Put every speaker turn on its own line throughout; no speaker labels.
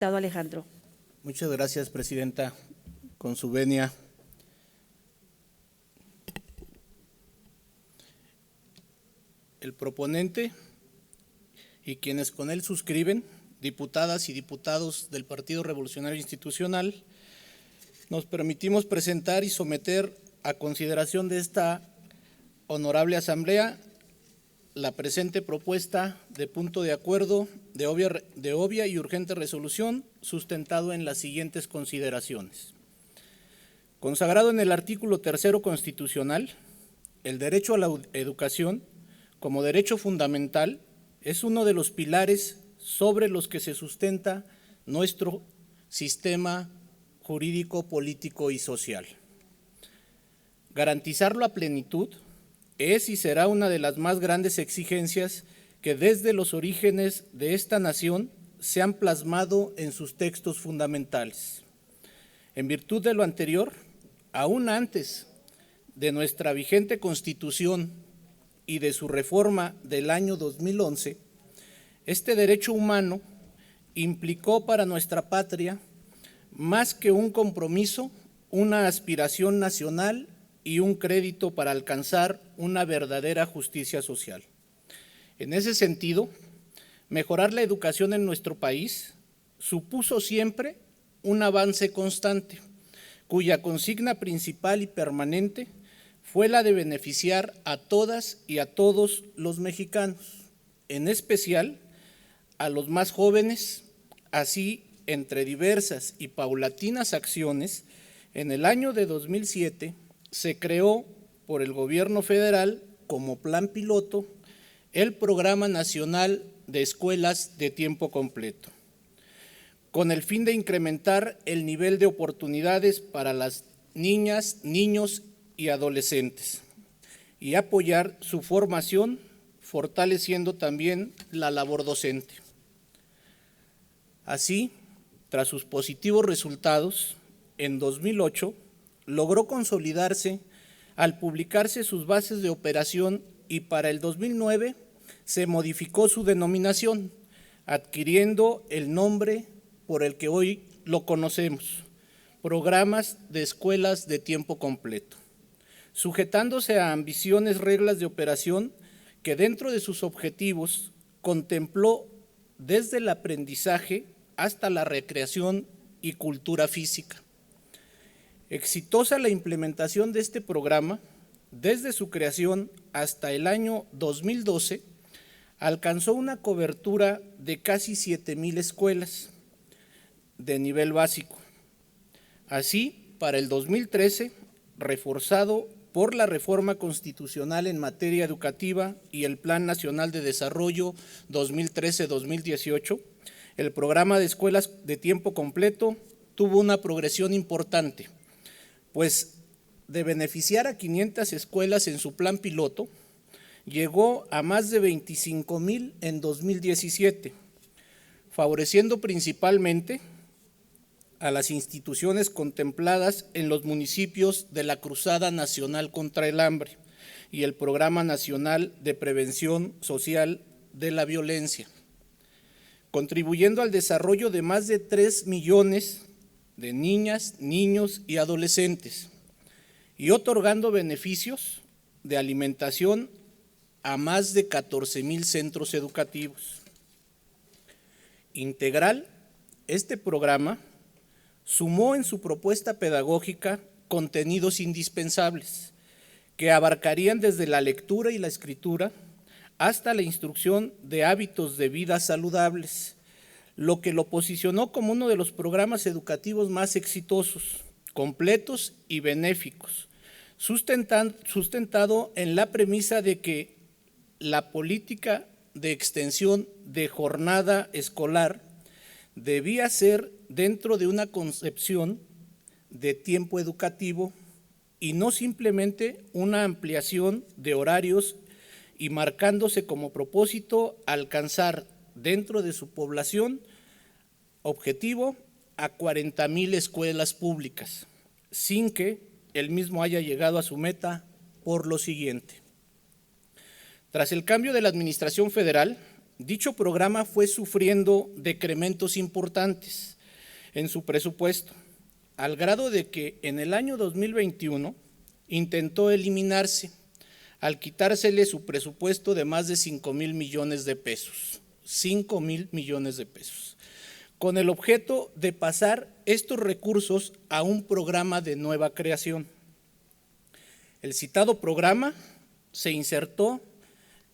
Diputado Alejandro.
Muchas gracias, presidenta. Con su venia. El proponente y quienes con él suscriben, diputadas y diputados del Partido Revolucionario Institucional, nos permitimos presentar y someter a consideración de esta honorable asamblea la presente propuesta de punto de acuerdo de obvia y urgente resolución sustentado en las siguientes consideraciones. Consagrado en el artículo 3 constitucional, el derecho a la educación como derecho fundamental es uno de los pilares sobre los que se sustenta nuestro sistema jurídico, político y social. Garantizarlo a plenitud es y será una de las más grandes exigencias que desde los orígenes de esta nación se han plasmado en sus textos fundamentales. En virtud de lo anterior, aún antes de nuestra vigente Constitución y de su reforma del año 2011, este derecho humano implicó para nuestra patria más que un compromiso, una aspiración nacional y un crédito para alcanzar una verdadera justicia social. En ese sentido, mejorar la educación en nuestro país supuso siempre un avance constante, cuya consigna principal y permanente fue la de beneficiar a todas y a todos los mexicanos, en especial a los más jóvenes. Así, entre diversas y paulatinas acciones, en el año de 2007 se creó por el gobierno federal como plan piloto el Programa Nacional de Escuelas de Tiempo Completo, con el fin de incrementar el nivel de oportunidades para las niñas, niños y adolescentes y apoyar su formación, fortaleciendo también la labor docente. Así, tras sus positivos resultados, en 2008 logró consolidarse al publicarse sus bases de operación y para el 2009 se modificó su denominación, adquiriendo el nombre por el que hoy lo conocemos, Programas de Escuelas de Tiempo Completo, sujetándose a ambiciosas reglas de operación que dentro de sus objetivos contempló desde el aprendizaje hasta la recreación y cultura física. Exitosa la implementación de este programa, desde su creación hasta el año 2012, alcanzó una cobertura de casi 7,000 escuelas de nivel básico. Así, para el 2013, reforzado por la reforma constitucional en materia educativa y el Plan Nacional de Desarrollo 2013-2018, el programa de escuelas de tiempo completo tuvo una progresión importante, pues de beneficiar a 500 escuelas en su plan piloto, llegó a más de 25,000 en 2017, favoreciendo principalmente a las instituciones contempladas en los municipios de la Cruzada Nacional contra el Hambre y el Programa Nacional de Prevención Social de la Violencia, contribuyendo al desarrollo de más de 3 millones de niñas, niños y adolescentes, y otorgando beneficios de alimentación a más de 14,000 centros educativos. Integral, este programa sumó en su propuesta pedagógica contenidos indispensables que abarcarían desde la lectura y la escritura hasta la instrucción de hábitos de vida saludables, lo que lo posicionó como uno de los programas educativos más exitosos, completos y benéficos, sustentado en la premisa de que la política de extensión de jornada escolar debía ser dentro de una concepción de tiempo educativo y no simplemente una ampliación de horarios, y marcándose como propósito alcanzar dentro de su población objetivo a 40,000 escuelas públicas, sin que él mismo haya llegado a su meta por lo siguiente. Tras el cambio de la administración federal, dicho programa fue sufriendo decrementos importantes en su presupuesto, al grado de que en el año 2021 intentó eliminarse al quitársele su presupuesto de más de 5,000 millones de pesos, 5,000 millones de pesos, con el objeto de pasar estos recursos a un programa de nueva creación. El citado programa se insertó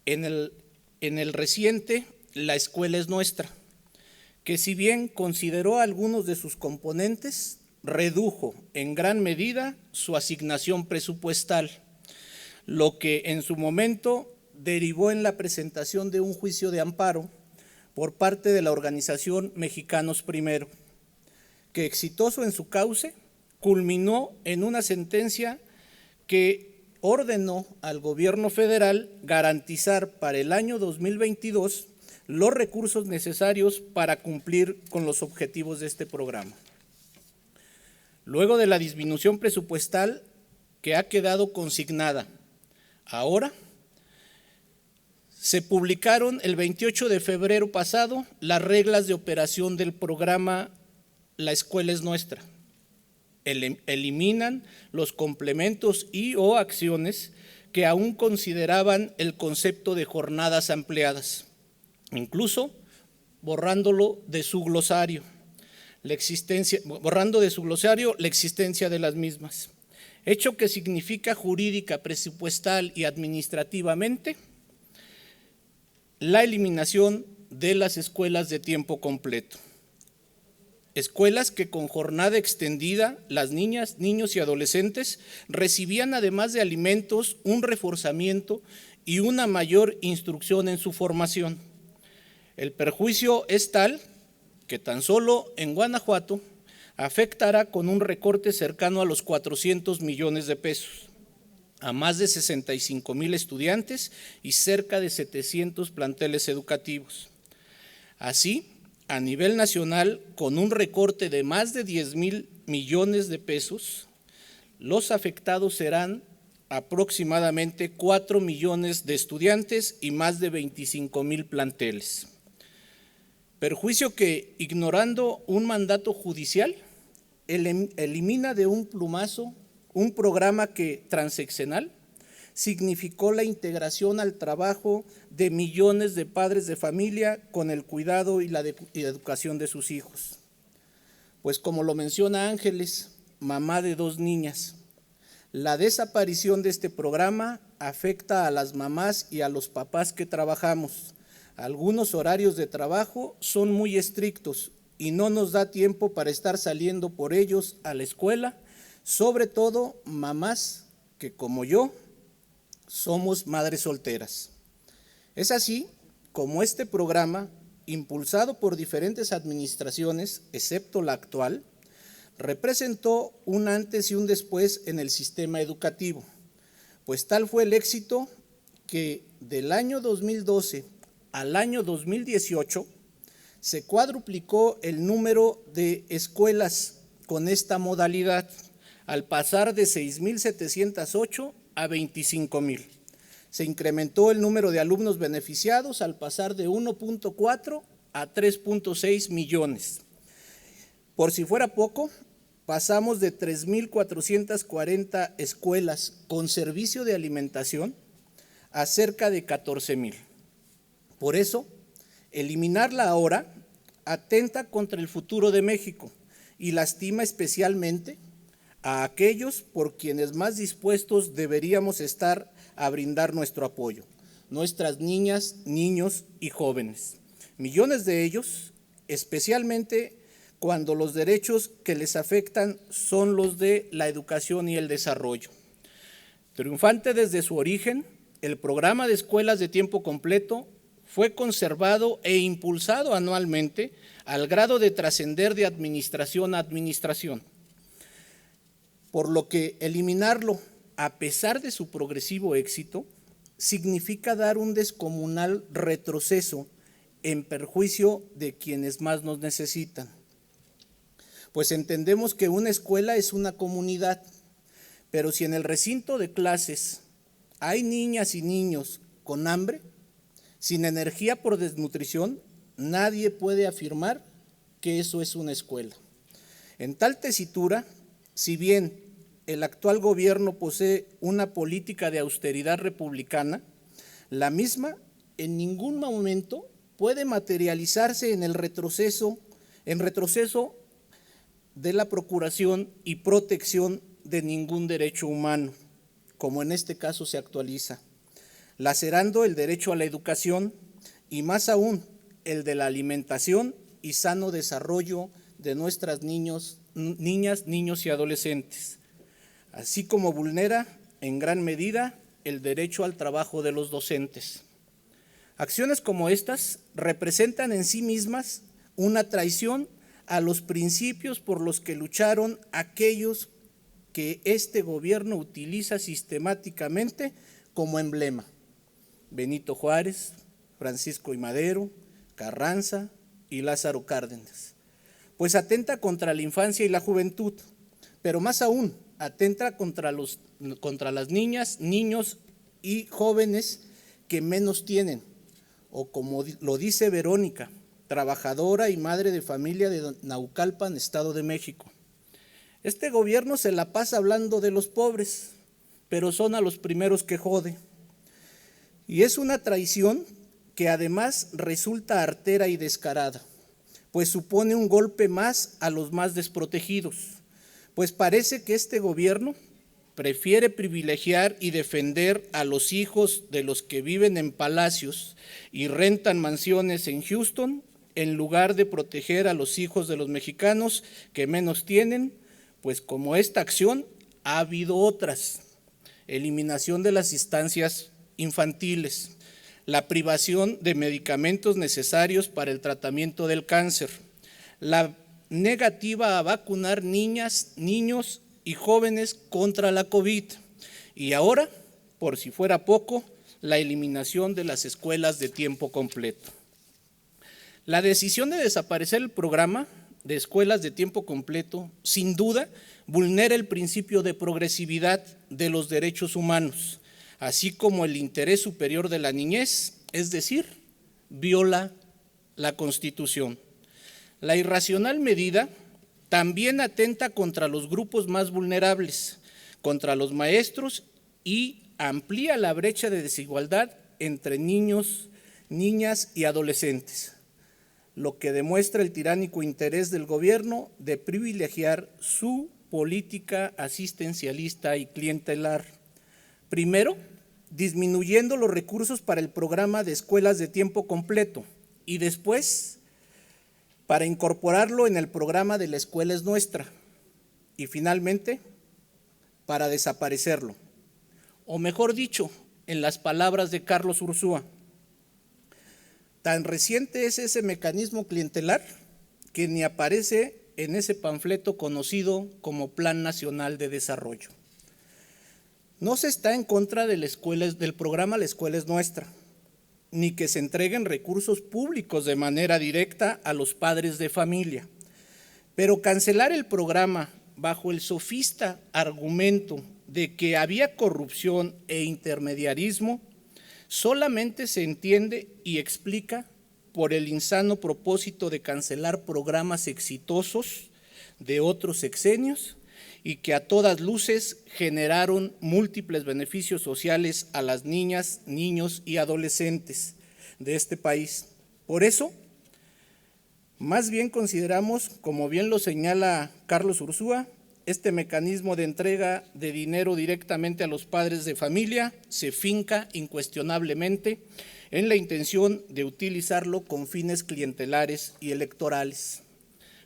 en el reciente La Escuela es Nuestra, que si bien consideró algunos de sus componentes, redujo en gran medida su asignación presupuestal, lo que en su momento derivó en la presentación de un juicio de amparo por parte de la organización Mexicanos Primero, que exitoso en su cauce, culminó en una sentencia que ordenó al gobierno federal garantizar para el año 2022 los recursos necesarios para cumplir con los objetivos de este programa. Luego de la disminución presupuestal que ha quedado consignada, ahora se publicaron el 28 de febrero pasado las reglas de operación del programa La Escuela es Nuestra. Eliminan los complementos y o acciones que aún consideraban el concepto de jornadas ampliadas, incluso borrándolo de su glosario, borrando de su glosario la existencia de las mismas, hecho que significa jurídica, presupuestal y administrativamente la eliminación de las escuelas de tiempo completo. Escuelas que con jornada extendida, las niñas, niños y adolescentes recibían además de alimentos, un reforzamiento y una mayor instrucción en su formación. El perjuicio es tal que tan solo en Guanajuato afectará con un recorte cercano a los 400 millones de pesos, a más de 65,000 estudiantes y cerca de 700 planteles educativos. Así, a nivel nacional, con un recorte de más de 10,000 millones de pesos, los afectados serán aproximadamente 4 millones de estudiantes y más de 25,000 planteles. Perjuicio que, ignorando un mandato judicial, elimina de un plumazo un programa que, transeccional, significó la integración al trabajo de millones de padres de familia con el cuidado y la educación de sus hijos. Pues como lo menciona Ángeles, mamá de 2 niñas, la desaparición de este programa afecta a las mamás y a los papás que trabajamos. Algunos horarios de trabajo son muy estrictos y no nos da tiempo para estar saliendo por ellos a la escuela, sobre todo mamás que como yo somos madres solteras. Es así como este programa, impulsado por diferentes administraciones, excepto la actual, representó un antes y un después en el sistema educativo, pues tal fue el éxito que del año 2012 al año 2018 se cuadruplicó el número de escuelas con esta modalidad, al pasar de 6,708 a 25,000. Se incrementó el número de alumnos beneficiados al pasar de 1.4 a 3.6 millones. Por si fuera poco, pasamos de 3,440 escuelas con servicio de alimentación a cerca de 14,000. Por eso, eliminarla ahora atenta contra el futuro de México y lastima especialmente a aquellos por quienes más dispuestos deberíamos estar a brindar nuestro apoyo, nuestras niñas, niños y jóvenes. Millones de ellos, especialmente cuando los derechos que les afectan son los de la educación y el desarrollo. Triunfante desde su origen, el programa de escuelas de tiempo completo fue conservado e impulsado anualmente al grado de trascender de administración a administración, por lo que eliminarlo, a pesar de su progresivo éxito, significa dar un descomunal retroceso en perjuicio de quienes más nos necesitan. Pues entendemos que una escuela es una comunidad, pero si en el recinto de clases hay niñas y niños con hambre, Sin energía por desnutrición, nadie puede afirmar que eso es una escuela. En tal tesitura, si bien el actual gobierno posee una política de austeridad republicana, la misma en ningún momento puede materializarse en retroceso de la procuración y protección de ningún derecho humano, como en este caso se actualiza, lacerando el derecho a la educación y más aún el de la alimentación y sano desarrollo de nuestras niñas, niños y adolescentes, así como vulnera en gran medida el derecho al trabajo de los docentes. Acciones como estas representan en sí mismas una traición a los principios por los que lucharon aquellos que este gobierno utiliza sistemáticamente como emblema: Benito Juárez, Francisco I. Madero, Carranza y Lázaro Cárdenas. Pues atenta contra la infancia y la juventud, pero más aún atenta contra las niñas, niños y jóvenes que menos tienen, o como lo dice Verónica, trabajadora y madre de familia de Naucalpan, Estado de México. Este gobierno se la pasa hablando de los pobres, pero son a los primeros que jode. Y es una traición que además resulta artera y descarada, pues supone un golpe más a los más desprotegidos, pues parece que este gobierno prefiere privilegiar y defender a los hijos de los que viven en palacios y rentan mansiones en Houston, en lugar de proteger a los hijos de los mexicanos que menos tienen, pues como esta acción ha habido otras: eliminación de las estancias infantiles, la privación de medicamentos necesarios para el tratamiento del cáncer, la negativa a vacunar niñas, niños y jóvenes contra la COVID, y ahora, por si fuera poco, la eliminación de las escuelas de tiempo completo. La decisión de desaparecer el programa de escuelas de tiempo completo, sin duda, vulnera el principio de progresividad de los derechos humanos, así como el interés superior de la niñez, es decir, viola la Constitución. La irracional medida también atenta contra los grupos más vulnerables, contra los maestros, y amplía la brecha de desigualdad entre niños, niñas y adolescentes, lo que demuestra el tiránico interés del gobierno de privilegiar su política asistencialista y clientelar. Primero, disminuyendo los recursos para el programa de escuelas de tiempo completo, y después para incorporarlo en el programa de La Escuela es Nuestra, y finalmente para desaparecerlo. O mejor dicho, en las palabras de Carlos Ursúa, tan reciente es ese mecanismo clientelar que ni aparece en ese panfleto conocido como Plan Nacional de Desarrollo. No se está en contra del programa La Escuela es Nuestra, ni que se entreguen recursos públicos de manera directa a los padres de familia, pero cancelar el programa bajo el sofista argumento de que había corrupción e intermediarismo solamente se entiende y explica por el insano propósito de cancelar programas exitosos de otros sexenios y que a todas luces generaron múltiples beneficios sociales a las niñas, niños y adolescentes de este país. Por eso, más bien consideramos, como bien lo señala Carlos Ursúa, este mecanismo de entrega de dinero directamente a los padres de familia se finca incuestionablemente en la intención de utilizarlo con fines clientelares y electorales.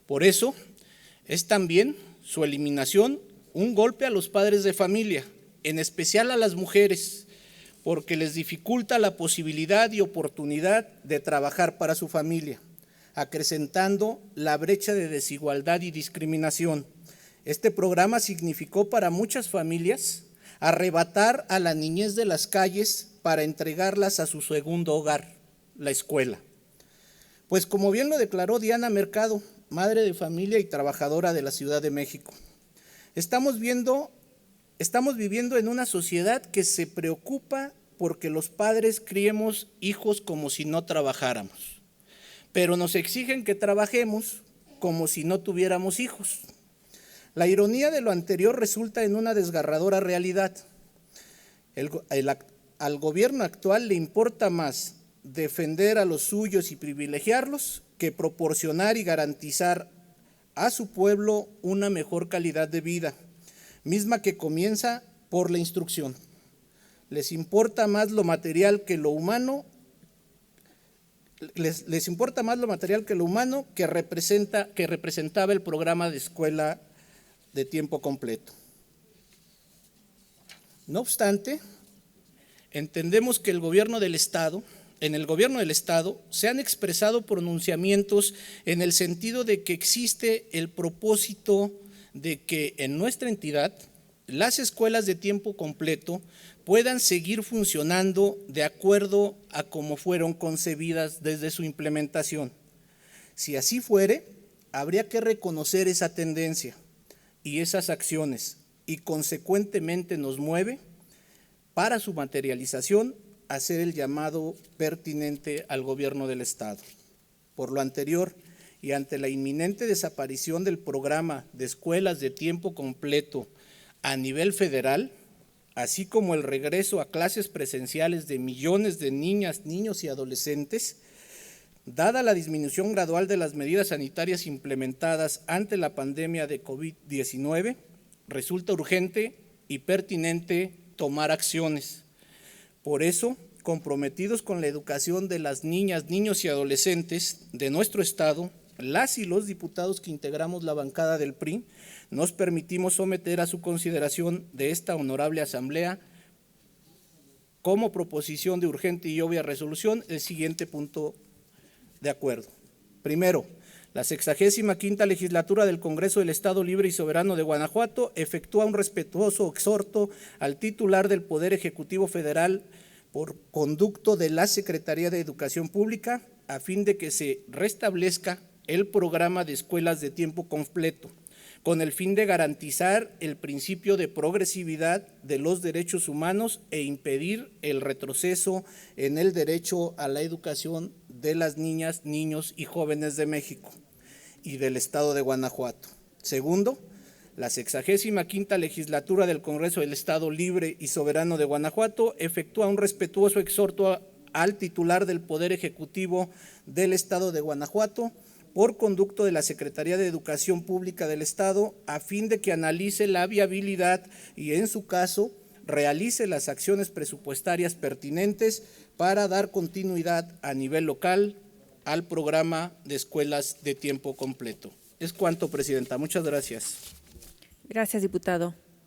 Por eso, es también su eliminación un golpe a los padres de familia, en especial a las mujeres, porque les dificulta la posibilidad y oportunidad de trabajar para su familia, acrecentando la brecha de desigualdad y discriminación. Este programa significó para muchas familias arrebatar a la niñez de las calles para entregarlas a su segundo hogar, la escuela. Pues como bien lo declaró Diana Mercado, madre de familia y trabajadora de la Ciudad de México, estamos viviendo en una sociedad que se preocupa porque los padres criemos hijos como si no trabajáramos, pero nos exigen que trabajemos como si no tuviéramos hijos. La ironía de lo anterior resulta en una desgarradora realidad. Al gobierno actual le importa más defender a los suyos y privilegiarlos que proporcionar y garantizar a su pueblo una mejor calidad de vida, misma que comienza por la instrucción. Les importa más lo material que lo humano, les importa más lo material que lo humano que representaba el programa de escuela de tiempo completo. No obstante, entendemos que en el gobierno del Estado se han expresado pronunciamientos en el sentido de que existe el propósito de que en nuestra entidad las escuelas de tiempo completo puedan seguir funcionando de acuerdo a cómo fueron concebidas desde su implementación. Si así fuere, habría que reconocer esa tendencia y esas acciones, y consecuentemente nos mueve para su materialización hacer el llamado pertinente al gobierno del Estado. Por lo anterior, y ante la inminente desaparición del programa de escuelas de tiempo completo a nivel federal, así como el regreso a clases presenciales de millones de niñas, niños y adolescentes, dada la disminución gradual de las medidas sanitarias implementadas ante la pandemia de COVID-19, resulta urgente y pertinente tomar acciones. Por eso, comprometidos con la educación de las niñas, niños y adolescentes de nuestro Estado, las y los diputados que integramos la bancada del PRI, nos permitimos someter a su consideración de esta honorable asamblea como proposición de urgente y obvia resolución el siguiente punto de acuerdo. Primero, la 65ª legislatura del Congreso del Estado Libre y Soberano de Guanajuato efectúa un respetuoso exhorto al titular del Poder Ejecutivo Federal por conducto de la Secretaría de Educación Pública a fin de que se restablezca el programa de escuelas de tiempo completo, con el fin de garantizar el principio de progresividad de los derechos humanos e impedir el retroceso en el derecho a la educación de las niñas, niños y jóvenes de México y del Estado de Guanajuato. Segundo, la 65ª legislatura del Congreso del Estado Libre y Soberano de Guanajuato efectúa un respetuoso exhorto al titular del Poder Ejecutivo del Estado de Guanajuato por conducto de la Secretaría de Educación Pública del Estado a fin de que analice la viabilidad y, en su caso, realice las acciones presupuestarias pertinentes para dar continuidad a nivel local al programa de escuelas de tiempo completo. Es cuanto, Presidenta. Muchas gracias.
Gracias, diputado.